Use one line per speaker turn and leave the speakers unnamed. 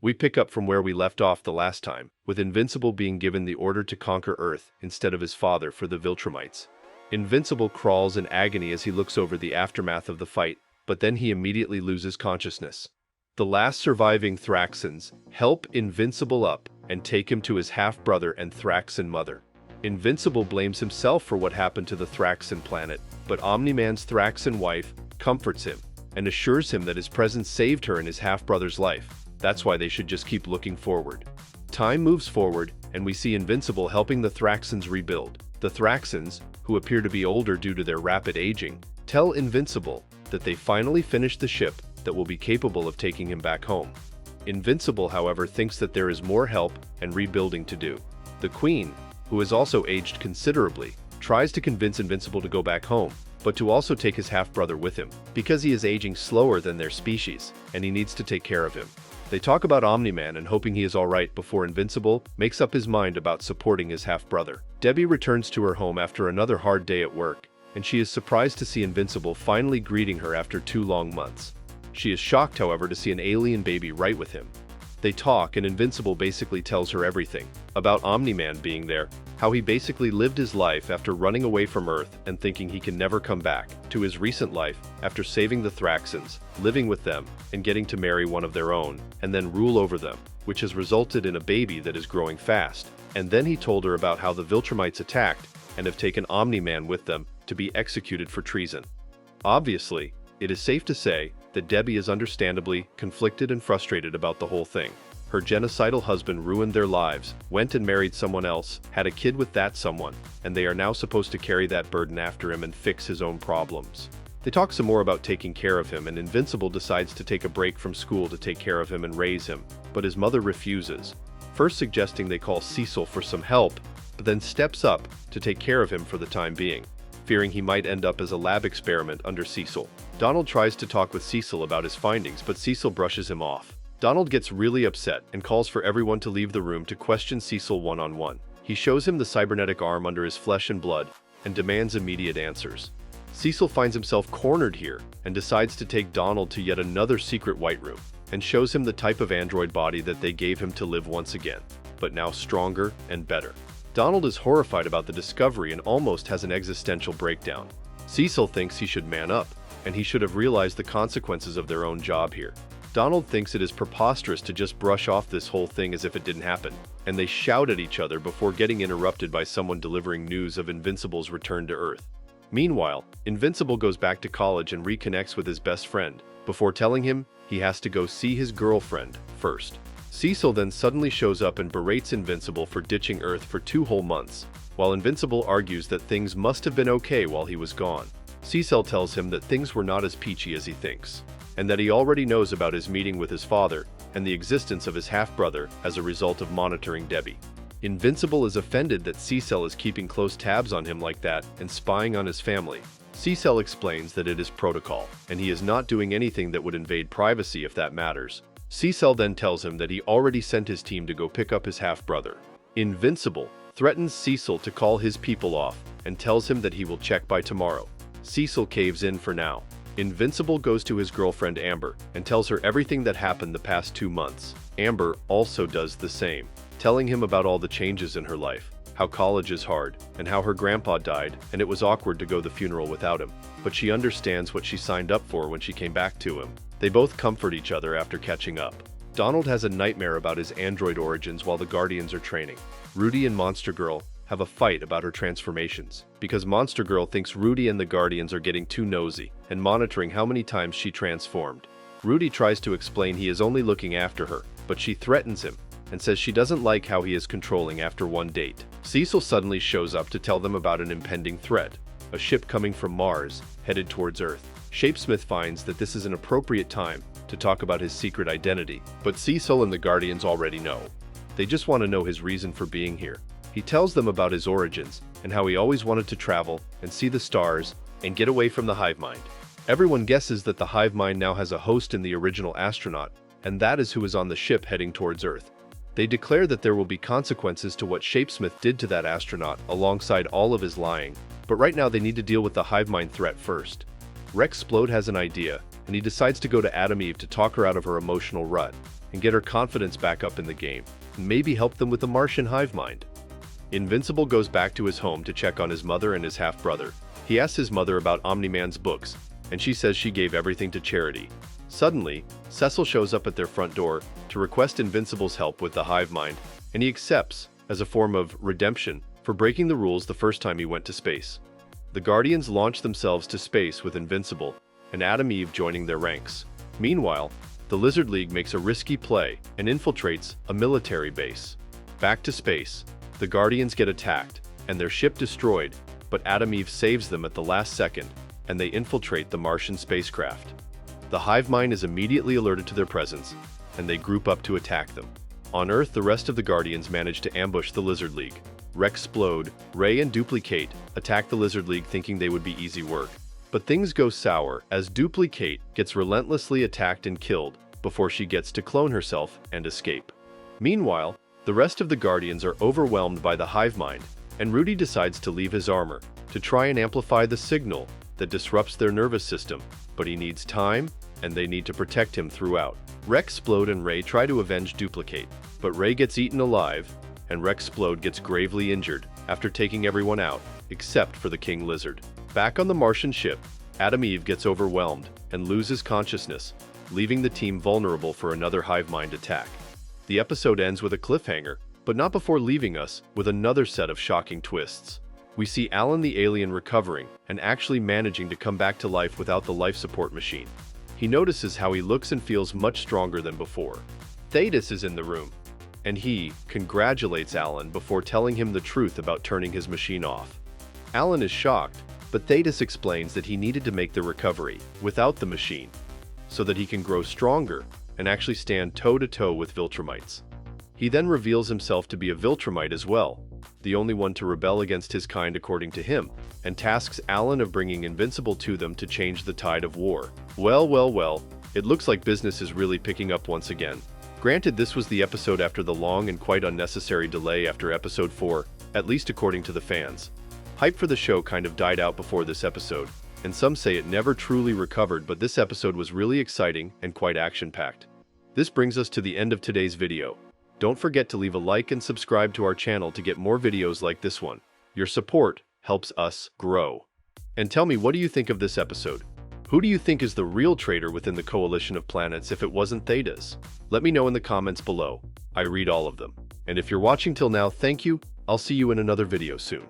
We pick up from where we left off the last time, with Invincible being given the order to conquer Earth instead of his father for the Viltrumites. Invincible crawls in agony as he looks over the aftermath of the fight, but then he immediately loses consciousness. The last surviving Thraxans help Invincible up and take him to his half-brother and Thraxan mother. Invincible blames himself for what happened to the Thraxan planet, but Omniman's Thraxan wife comforts him and assures him that his presence saved her and his half-brother's life. That's why they should just keep looking forward. Time moves forward, and we see Invincible helping the Thraxans rebuild. The Thraxans, who appear to be older due to their rapid aging, tell Invincible that they finally finished the ship that will be capable of taking him back home. Invincible, however, thinks that there is more help and rebuilding to do. The Queen, who has also aged considerably, tries to convince Invincible to go back home, but to also take his half-brother with him, because he is aging slower than their species, and he needs to take care of him. They talk about Omniman and hoping he is alright before Invincible makes up his mind about supporting his half-brother. Debbie returns to her home after another hard day at work, and she is surprised to see Invincible finally greeting her after 2 long months. She is shocked, however, to see an alien baby right with him. They talk, and Invincible basically tells her everything about Omniman being there, how he basically lived his life after running away from Earth and thinking he can never come back, to his recent life after saving the Thraxans, living with them, and getting to marry one of their own, and then rule over them, which has resulted in a baby that is growing fast. And then he told her about how the Viltrumites attacked and have taken Omniman with them to be executed for treason. Obviously, it is safe to say that Debbie is understandably conflicted and frustrated about the whole thing. Her genocidal husband ruined their lives, went and married someone else, had a kid with that someone, and they are now supposed to carry that burden after him and fix his own problems. They talk some more about taking care of him, and Invincible decides to take a break from school to take care of him and raise him, but his mother refuses, first suggesting they call Cecil for some help, but then steps up to take care of him for the time being, fearing he might end up as a lab experiment under Cecil. Donald tries to talk with Cecil about his findings, but Cecil brushes him off. Donald gets really upset and calls for everyone to leave the room to question Cecil one-on-one. He shows him the cybernetic arm under his flesh and blood and demands immediate answers. Cecil finds himself cornered here and decides to take Donald to yet another secret white room and shows him the type of android body that they gave him to live once again, but now stronger and better. Donald is horrified about the discovery and almost has an existential breakdown. Cecil thinks he should man up, and he should have realized the consequences of their own job here. Donald thinks it is preposterous to just brush off this whole thing as if it didn't happen, and they shout at each other before getting interrupted by someone delivering news of Invincible's return to Earth. Meanwhile, Invincible goes back to college and reconnects with his best friend, before telling him he has to go see his girlfriend first. Cecil then suddenly shows up and berates Invincible for ditching Earth for 2 whole months, while Invincible argues that things must have been okay while he was gone. Cecil tells him that things were not as peachy as he thinks, and that he already knows about his meeting with his father and the existence of his half-brother as a result of monitoring Debbie. Invincible is offended that Cecil is keeping close tabs on him like that and spying on his family. Cecil explains that it is protocol, and he is not doing anything that would invade privacy if that matters. Cecil then tells him that he already sent his team to go pick up his half-brother. Invincible threatens Cecil to call his people off and tells him that he will check by tomorrow. Cecil caves in for now. Invincible goes to his girlfriend Amber and tells her everything that happened the past 2 months. Amber also does the same, telling him about all the changes in her life, how college is hard, and how her grandpa died and it was awkward to go to the funeral without him, but she understands what she signed up for when she came back to him. They both comfort each other after catching up. Donald has a nightmare about his android origins while the Guardians are training. Rudy and Monster Girl have a fight about her transformations, because Monster Girl thinks Rudy and the Guardians are getting too nosy and monitoring how many times she transformed. Rudy tries to explain he is only looking after her, but she threatens him and says she doesn't like how he is controlling after one date. Cecil suddenly shows up to tell them about an impending threat, a ship coming from Mars, headed towards Earth. Shapesmith finds that this is an appropriate time to talk about his secret identity, but Cecil and the Guardians already know. They just want to know his reason for being here. He tells them about his origins and how he always wanted to travel and see the stars and get away from the hive mind. Everyone guesses that the hive mind now has a host in the original astronaut, and that is who is on the ship heading towards Earth. They declare that there will be consequences to what Shapesmith did to that astronaut alongside all of his lying, but right now they need to deal with the hive mind threat first. Rex Splode has an idea, and he decides to go to Adam Eve to talk her out of her emotional rut. and get her confidence back up in the game, and maybe help them with the Martian hive mind. Invincible goes back to his home to check on his mother and his half-brother. He asks his mother about Omniman's books, and she says she gave everything to charity. Suddenly, Cecil shows up at their front door to request Invincible's help with the hive mind, and he accepts as a form of redemption for breaking the rules the first time he went to space. The Guardians launch themselves to space with Invincible, and Adam Eve joining their ranks. Meanwhile, the Lizard League makes a risky play and infiltrates a military base. Back to space, the Guardians get attacked and their ship destroyed, but Adam Eve saves them at the last second, and they infiltrate the Martian spacecraft. The hive mind is immediately alerted to their presence, and they group up to attack them. On Earth, the rest of the Guardians manage to ambush the Lizard League. Splode, Ray, and Duplicate attack the Lizard League thinking they would be easy work. But things go sour as Duplicate gets relentlessly attacked and killed before she gets to clone herself and escape. Meanwhile, the rest of the Guardians are overwhelmed by the hive mind, and Rudy decides to leave his armor to try and amplify the signal that disrupts their nervous system, but he needs time, and they need to protect him throughout. Splode and Ray try to avenge Duplicate, but Ray gets eaten alive, and Splode gets gravely injured after taking everyone out, except for the King Lizard. Back on the Martian ship, Adam Eve gets overwhelmed and loses consciousness, leaving the team vulnerable for another hive mind attack. The episode ends with a cliffhanger, but not before leaving us with another set of shocking twists. We see Alan the alien recovering and actually managing to come back to life without the life support machine. He notices how he looks and feels much stronger than before. Thetis is in the room, and he congratulates Alan before telling him the truth about turning his machine off. Alan is shocked, but Thetis explains that he needed to make the recovery without the machine, so that he can grow stronger and actually stand toe-to-toe with Viltrumites. He then reveals himself to be a Viltrumite as well, the only one to rebel against his kind according to him, and tasks Alan of bringing Invincible to them to change the tide of war. Well, it looks like business is really picking up once again. Granted, this was the episode after the long and quite unnecessary delay after episode 4, at least according to the fans. Hype for the show kind of died out before this episode, and some say it never truly recovered, but this episode was really exciting and quite action-packed. This brings us to the end of today's video. Don't forget to leave a like and subscribe to our channel to get more videos like this one. Your support helps us grow. And tell me, what do you think of this episode? Who do you think is the real traitor within the coalition of planets if it wasn't Thetis? Let me know in the comments below. I read all of them. And if you're watching till now, thank you. I'll see you in another video soon.